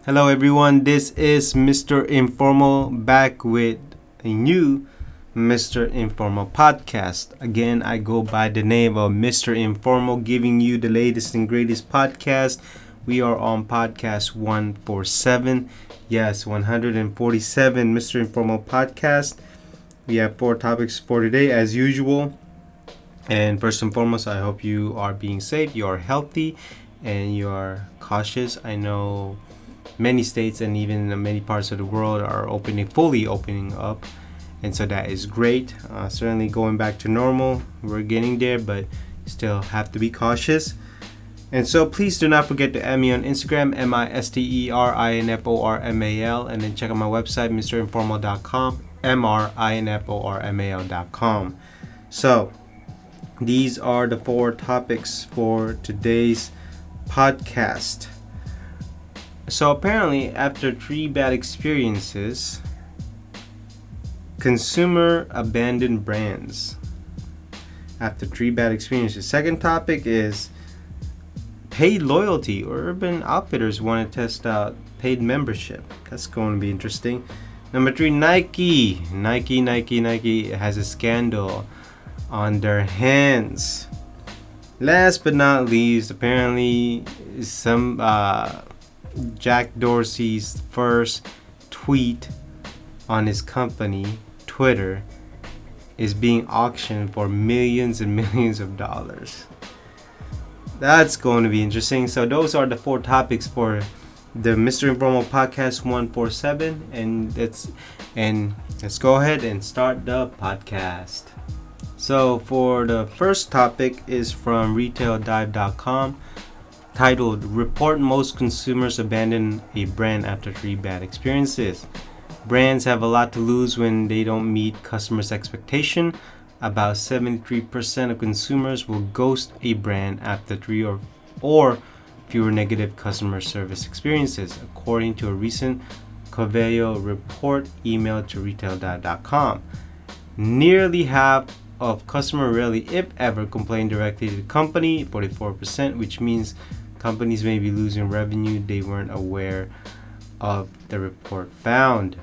Hello everyone, this is Mr. Informal back with a new Mr. Informal podcast. Again, I go by the name of Mr. Informal, giving you the latest and greatest podcast. We are on podcast 147. Yes, 147 Mr. Informal podcast. We have 4 topics for today as usual. And first and foremost, I hope you are being safe, you are healthy, and you are cautious. I know many states and even many parts of the world are fully opening up, and so that is great. Certainly going back to normal, we're getting there, but still have to be cautious. And so please do not forget to add me on Instagram, MISTERINFORMAL, and then check out my website, mrinformal.com, MRINFORMAL.com. So these are the 4 topics for today's podcast. So apparently, after 3 bad experiences, consumer abandoned brands. After 3 bad experiences. Second topic is paid loyalty, or Urban Outfitters want to test out paid membership. That's going to be interesting. Number 3, Nike has a scandal on their hands. Last but not least, apparently some Jack Dorsey's first tweet on his company, Twitter, is being auctioned for millions and millions of dollars. That's going to be interesting. So those are the 4 topics for the Mr. Informal Podcast 147, and let's go ahead and start the podcast. So for the first topic is from retaildive.com, titled "Report Most Consumers Abandon a Brand After 3 Bad Experiences." Brands have a lot to lose when they don't meet customers' expectation. About 73% of consumers will ghost a brand after 3 or fewer negative customer service experiences, according to a recent Coveo report emailed to retaildive.com. Nearly half of customers rarely, if ever, complain directly to the company, 44%, which means companies may be losing revenue they weren't aware of, the report found.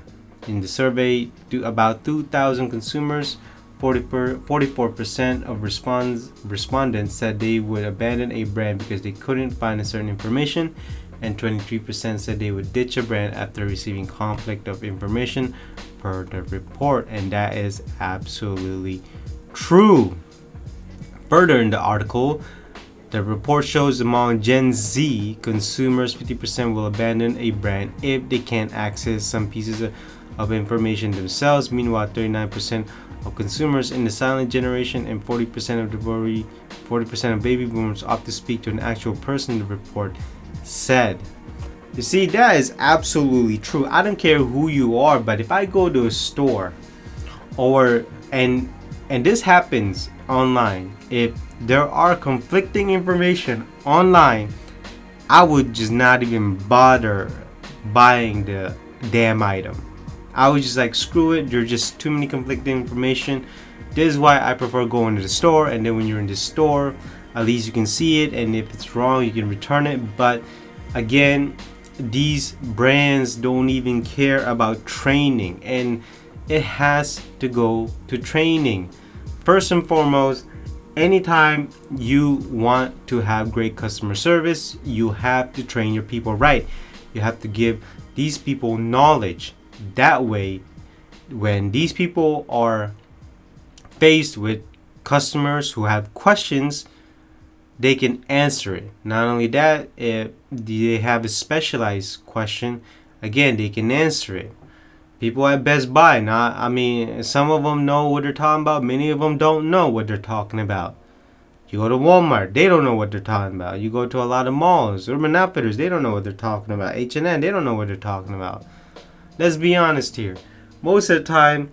In the survey, to about 2,000 consumers, 44% of respondents said they would abandon a brand because they couldn't find a certain information, and 23% said they would ditch a brand after receiving conflict of information per the report, and that is absolutely true. Further in the article, the report shows among Gen Z consumers, 50% will abandon a brand if they can't access some pieces of information themselves. Meanwhile, 39% of consumers in the silent generation and 40% of baby boomers opt to speak to an actual person, the report said. You see, that is absolutely true. I don't care who you are, but if I go to a store and this happens online, if there are conflicting information online, I would just not even bother buying the damn item. I was just like, screw it, there's just too many conflicting information. This is why I prefer going to the store, and then when you're in the store, at least you can see it, and if it's wrong, you can return it. But again, these brands don't even care about training, and it has to go to training. First and foremost, anytime you want to have great customer service, you have to train your people right. You have to give these people knowledge. That way, when these people are faced with customers who have questions, they can answer it. Not only that, if they have a specialized question, again, they can answer it. People at Best Buy, some of them know what they're talking about. Many of them don't know what they're talking about. You go to Walmart, they don't know what they're talking about. You go to a lot of malls, Urban Outfitters, they don't know what they're talking about. H&M, they don't know what they're talking about. Let's be honest here. Most of the time,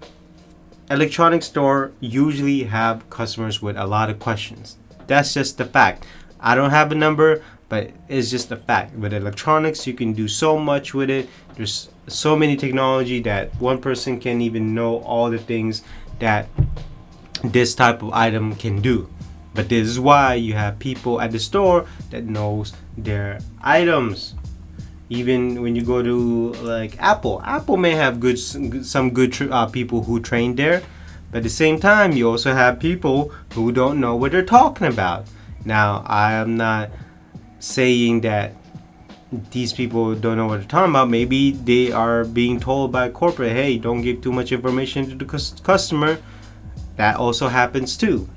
electronic store usually have customers with a lot of questions. That's just the fact. I don't have a number, but it's just a fact. With electronics, you can do so much with it. There's so many technology that one person can't even know all the things that this type of item can do. But this is why you have people at the store that knows their items. Even when you go to like Apple may have some good people who train there, but at the same time, you also have people who don't know what they're talking about. Now, I am not saying that these people don't know what they're talking about. Maybe they are being told by corporate, hey, don't give too much information to the customer. That also happens too.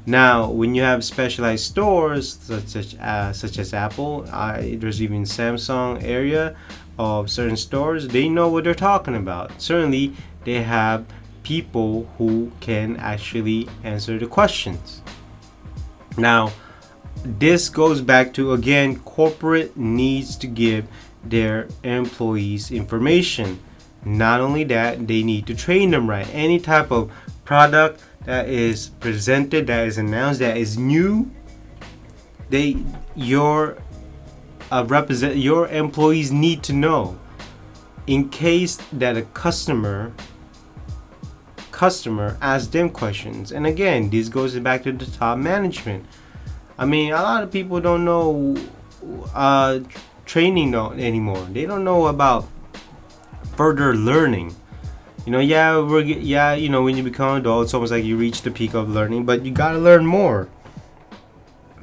Now, when you have specialized stores such as Apple, there's even Samsung area of certain stores. They know what they're talking about. Certainly, they have people who can actually answer the questions. Now, this goes back to, again, corporate needs to give their employees information. Not only that, they need to train them right. Any type of product that is presented, that is announced, that is new, your employees need to know, in case that a customer asks them questions. And again, this goes back to the top management. I mean, a lot of people don't know training anymore. They don't know about further learning. When you become an adult, it's almost like you reach the peak of learning, but you gotta learn more.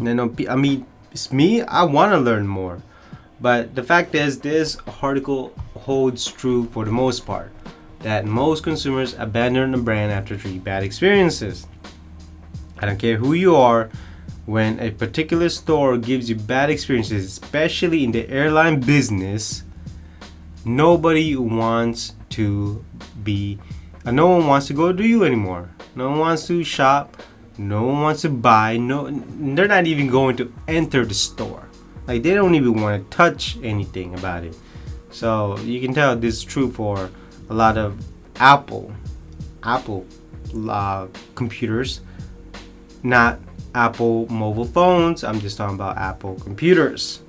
It's me. I want to learn more, but the fact is, this article holds true for the most part, that most consumers abandon a brand after 3 bad experiences. I don't care who you are. When a particular store gives you bad experiences, especially in the airline business, nobody wants to no one wants to go to you anymore. No one wants to shop. No one wants to buy. No, they're not even going to enter the store. Like, they don't even want to touch anything about it. So you can tell this is true for a lot of Apple computers, not Apple mobile phones. I'm just talking about Apple computers.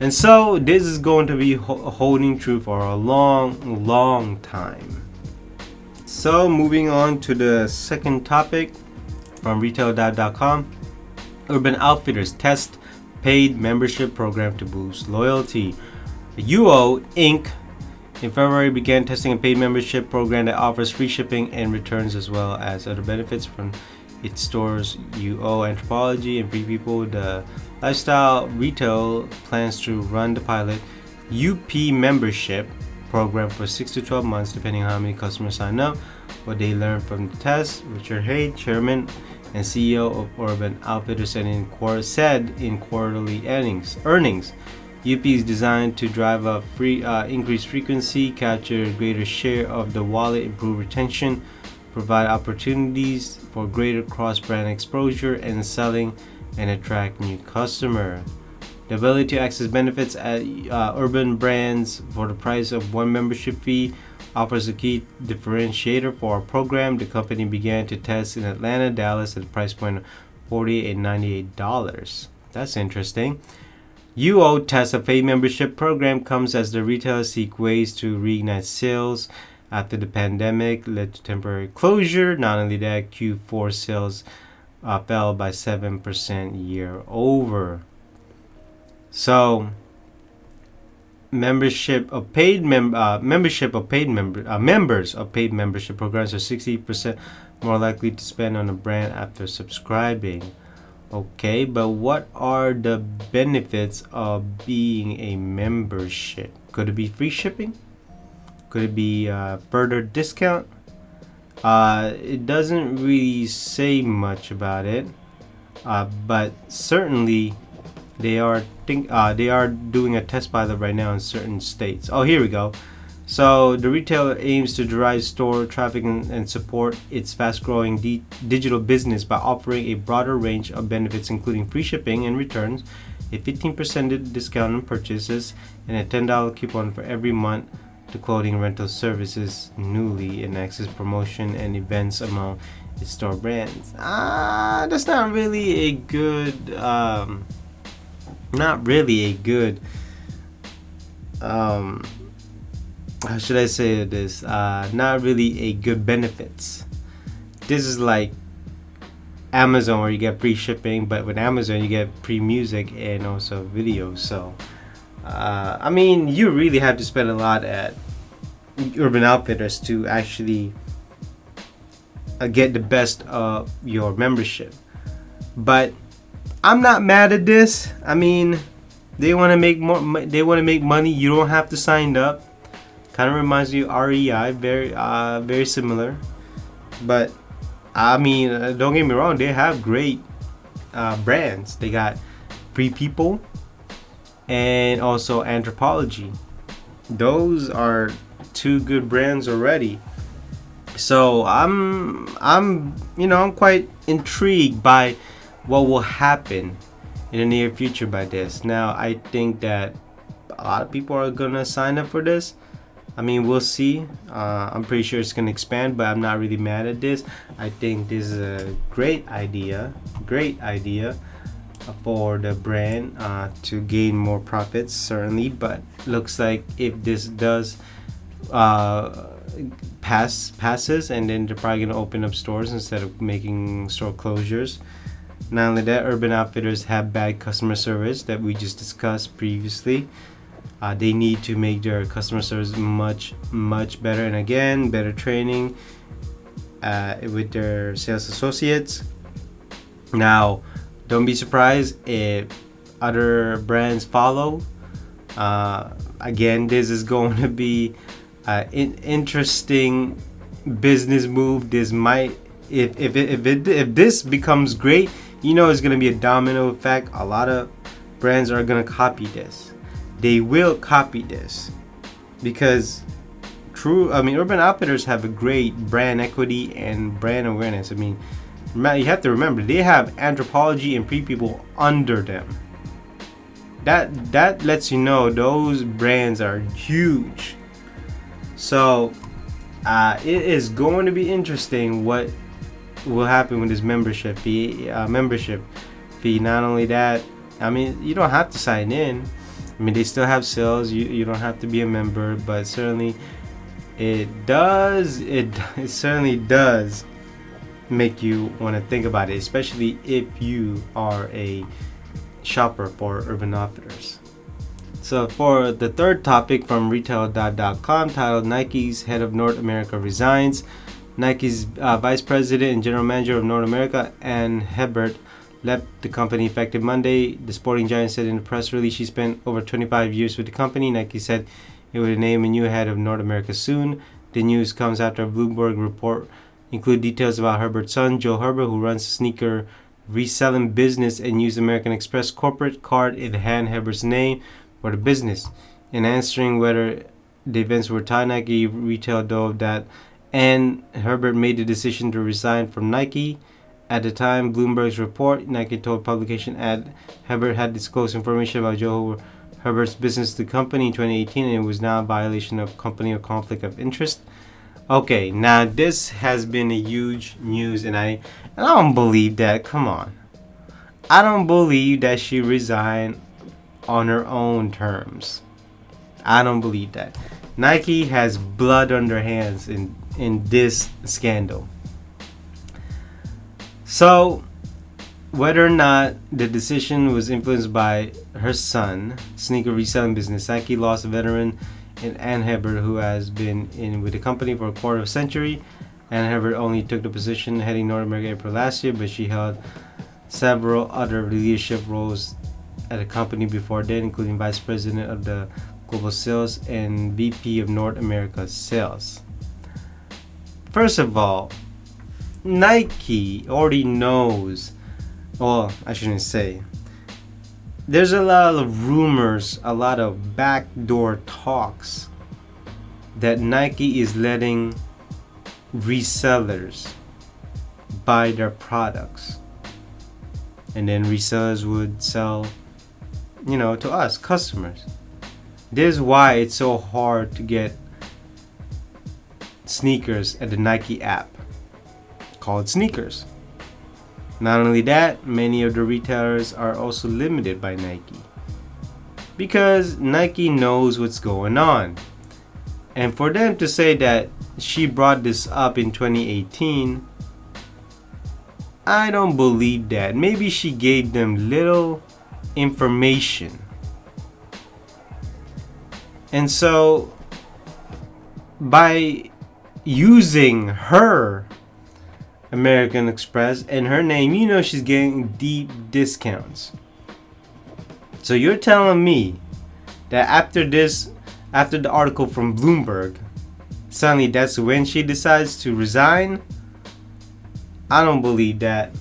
And so this is going to be holding true for a long time. So moving on to the second topic from retail.com. Urban Outfitters test paid membership program to boost loyalty. UO Inc. in February began testing a paid membership program that offers free shipping and returns as well as other benefits from its stores. UO Anthropology and Free People, the lifestyle retail, plans to run the pilot UP membership program for 6 to 12 months, depending on how many customers sign up. What they learned from the test, Richard Hay, chairman and CEO of Urban Outfitters, said in quarterly earnings. UP is designed to drive up increased frequency, capture greater share of the wallet, improve retention, provide opportunities for greater cross-brand exposure and selling, and attract new customers. The ability to access benefits at urban brands for the price of one membership fee offers a key differentiator for our program. The company began to test in Atlanta, Dallas at the price point of $48 and $98. That's interesting. UO tests a paid membership program comes as the retailers seek ways to reignite sales after the pandemic led to temporary closure. Not only that, Q4 sales fell by 7% year over. So, members of paid membership programs are 60% more likely to spend on a brand after subscribing. Okay, but what are the benefits of being a membership? Could it be free shipping? Could it be further discount? It doesn't really say much about it, but certainly they are doing a test pilot right now in certain states. Oh, here we go. So the retailer aims to drive store traffic and support its fast-growing digital business by offering a broader range of benefits, including free shipping and returns, a 15% discount on purchases, and a $10 coupon for every month to clothing rental services newly, and access promotion and events among its store brands. That's not really a good how should I say this? Not really a good benefits. This is like Amazon, where you get free shipping, but with Amazon you get free music and also videos. So I mean, you really have to spend a lot at Urban Outfitters to actually get the best of your membership. But I'm not mad at this. I mean, they want to make more. They want to make money. You don't have to sign up. Kind of reminds me of REI. Very similar. But I mean, don't get me wrong. They have great brands. They got Free People and also Anthropology. Those are two good brands already. So I'm quite intrigued by what will happen in the near future by this. Now I think that a lot of people are gonna sign up for this. I mean, we'll see. I'm pretty sure it's gonna expand, but I'm not really mad at this. I think this is a great idea for the brand to gain more profits, certainly. But looks like if this does passes, and then they're probably gonna open up stores instead of making store closures. Not only that, Urban Outfitters have bad customer service that we just discussed previously. They need to make their customer service much better, and again, better training with their sales associates. Now, don't be surprised if other brands follow. Again, this is going to be an interesting business move. This might, if this becomes great, it's going to be a domino effect. A lot of brands are going to copy this. They will copy this because Urban Outfitters have a great brand equity and brand awareness. I mean, you have to remember, they have Anthropology and Free People under them. That lets you know those brands are huge. So it is going to be interesting what will happen with this membership fee. Not only that, I mean, you don't have to sign in. I mean, they still have sales. You don't have to be a member, but certainly it certainly does make you want to think about it, especially if you are a shopper for Urban Outfitters. So for the third topic from retail.com, titled Nike's head of North America resigns. Nike's vice president and general manager of North America, Ann Hebert, left the company effective Monday. The sporting giant said in a press release she spent over 25 years with the company. Nike said it would name a new head of North America soon. The news comes after a Bloomberg report include details about Herbert's son, Joe Herbert, who runs a sneaker reselling business and used American Express corporate card in hand Herbert's name for the business. In answering whether the events were tied, Nike retail dove that and Herbert made the decision to resign from Nike. At the time, Bloomberg's report, Nike told publication Herbert had disclosed information about Joe Herbert's business to the company in 2018, and it was now a violation of company or conflict of interest. Okay, now this has been a huge news, and I don't believe that. Come on, I don't believe that she resigned on her own terms. I don't believe that. Nike has blood on their hands in this scandal. So, whether or not the decision was influenced by her son, sneaker reselling business, Nike lost a veteran in Ann Hebert, who has been in with the company for a quarter of a century. Ann Hebert only took the position heading North America April last year, but she held several other leadership roles at the company before then, including vice president of the global sales and VP of North America sales. First of all, Nike already knows, well, I shouldn't say, there's a lot of rumors, a lot of backdoor talks that Nike is letting resellers buy their products, and then resellers would sell, to us, customers. This is why it's so hard to get sneakers at the Nike app called sneakers. Not only that, many of the retailers are also limited by Nike because Nike knows what's going on. And for them to say that she brought this up in 2018, I don't believe that. Maybe she gave them little information And so by using her American Express and her name, you know she's getting deep discounts. So you're telling me that after the article from Bloomberg, suddenly that's when she decides to resign? I don't believe that.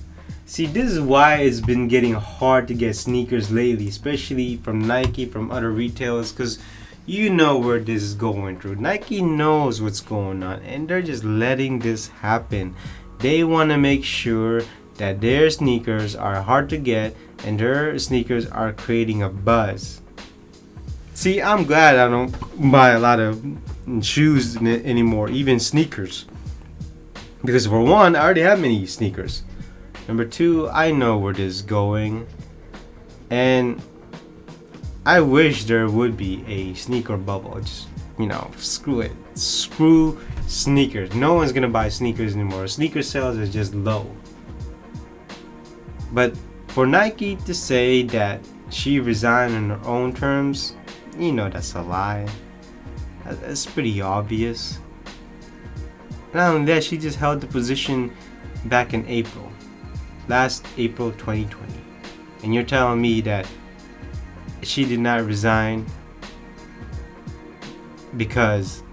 See, this is why it's been getting hard to get sneakers lately, especially from Nike, from other retailers, because you know where this is going through. Nike knows what's going on, and they're just letting this happen. They want to make sure that their sneakers are hard to get and their sneakers are creating a buzz. See, I'm glad I don't buy a lot of shoes anymore, even sneakers. Because for one, I already have many sneakers. Number two, I know where this is going. And I wish there would be a sneaker bubble. Just, screw it. Screw sneakers. No one's gonna buy sneakers anymore. Sneaker sales is just low. But for Nike to say that she resigned on her own terms, that's a lie. That's pretty obvious. Not only that, she just held the position back in last April 2020. And you're telling me that she did not resign because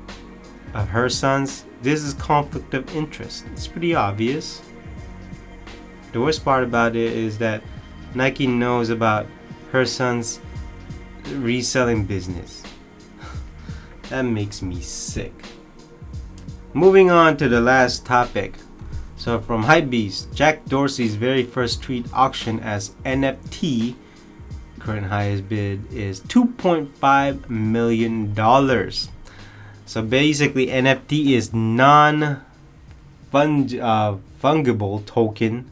of her sons? This is conflict of interest. It's pretty obvious. The worst part about it is that Nike knows about her son's reselling business. That makes me sick. Moving on to the last topic. So from Hypebeast, Jack Dorsey's very first tweet auction as NFT. Current highest bid is $2.5 million. So basically NFT is non-fungible token.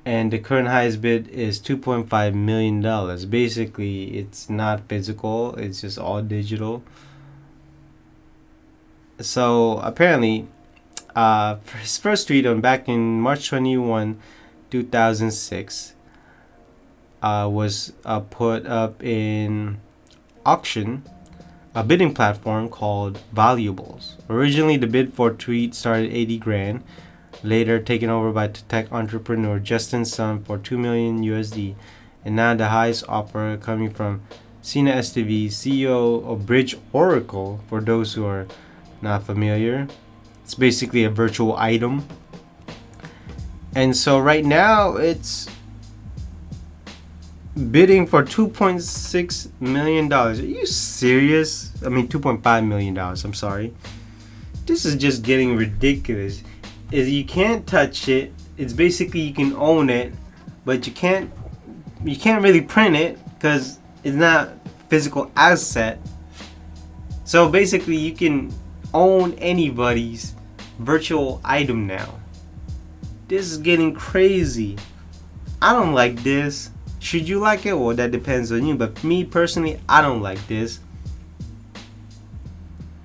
And the current highest bid is $2.5 million. Basically, it's not physical. It's just all digital. So apparently, his first tweet back in March 21, 2006, was put up in auction, a bidding platform called Valuables. Originally, the bid for tweet started 80 grand. Later taken over by tech entrepreneur Justin Sun for $2 million USD, and now the highest offer coming from Sina STV, CEO of Bridge Oracle. For those who are not familiar, it's basically a virtual item. And so right now it's bidding for $2.6 million. Are you serious? I mean $2.5 million. I'm sorry. This is just getting ridiculous. Is you can't touch it. It's basically you can own it, but you can't really print it because it's not physical asset. So basically you can own anybody's virtual item now. This is getting crazy. I don't like this. Should you like it? Well, that depends on you, but me personally, I don't like this.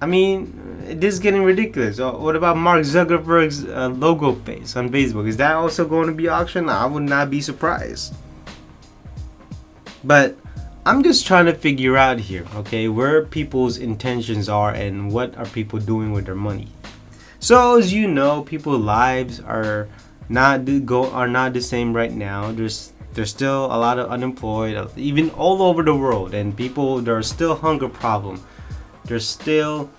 I mean, this is getting ridiculous. What about Mark Zuckerberg's logo face on Facebook? Is that also going to be auctioned? I would not be surprised. But I'm just trying to figure out here, okay, where people's intentions are and what are people doing with their money. So as you know, people's lives are not the same right now. There's still a lot of unemployed, even all over the world, and there's still hunger problem. There's still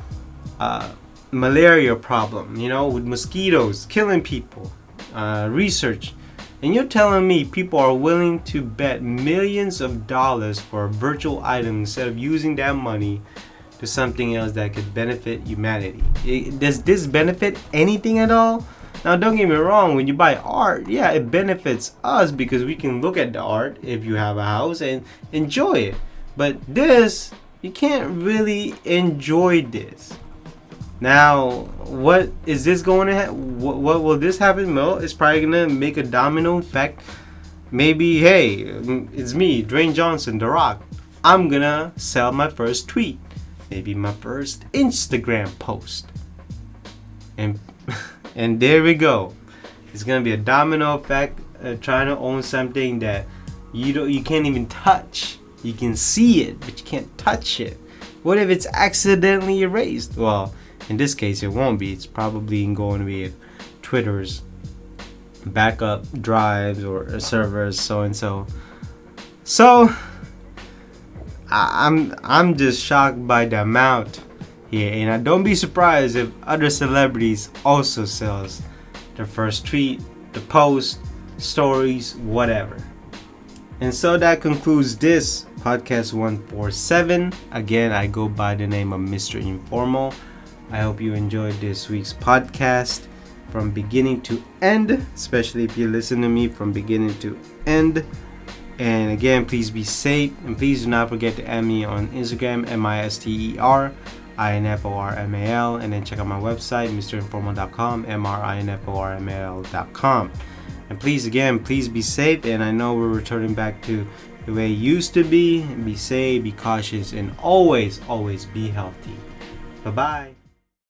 malaria problem, with mosquitoes killing people, research. And you're telling me people are willing to bet millions of dollars for a virtual item instead of using that money to something else that could benefit humanity? Does this benefit anything at all? Now, don't get me wrong, when you buy art, yeah, it benefits us because we can look at the art if you have a house and enjoy it. But this, you can't really enjoy this. Now, what is this going to what will this happen? Well, it's probably going to make a domino effect. Maybe, hey, it's me, Dwayne Johnson, The Rock. I'm going to sell my first tweet. Maybe my first Instagram post. And there we go. It's going to be a domino effect, trying to own something that you can't even touch. You can see it, but you can't touch it. What if it's accidentally erased? Well, in this case, it won't be. It's probably going to be Twitter's backup drives or servers, so and so. So I'm just shocked by the amount here, and I don't be surprised if other celebrities also sells their first tweet, the post, stories, whatever. And so that concludes this podcast 147. Again, I go by the name of Mr. Informal. I hope you enjoyed this week's podcast from beginning to end, especially if you listen to me from beginning to end. And again, please be safe, and please do not forget to add me on Instagram, MisterInformal, and then check out my website, mrinformal.com, mrinformal.com. And please be safe, and I know we're returning back to the way it used to be. Be safe, be cautious, and always be healthy. Bye-bye.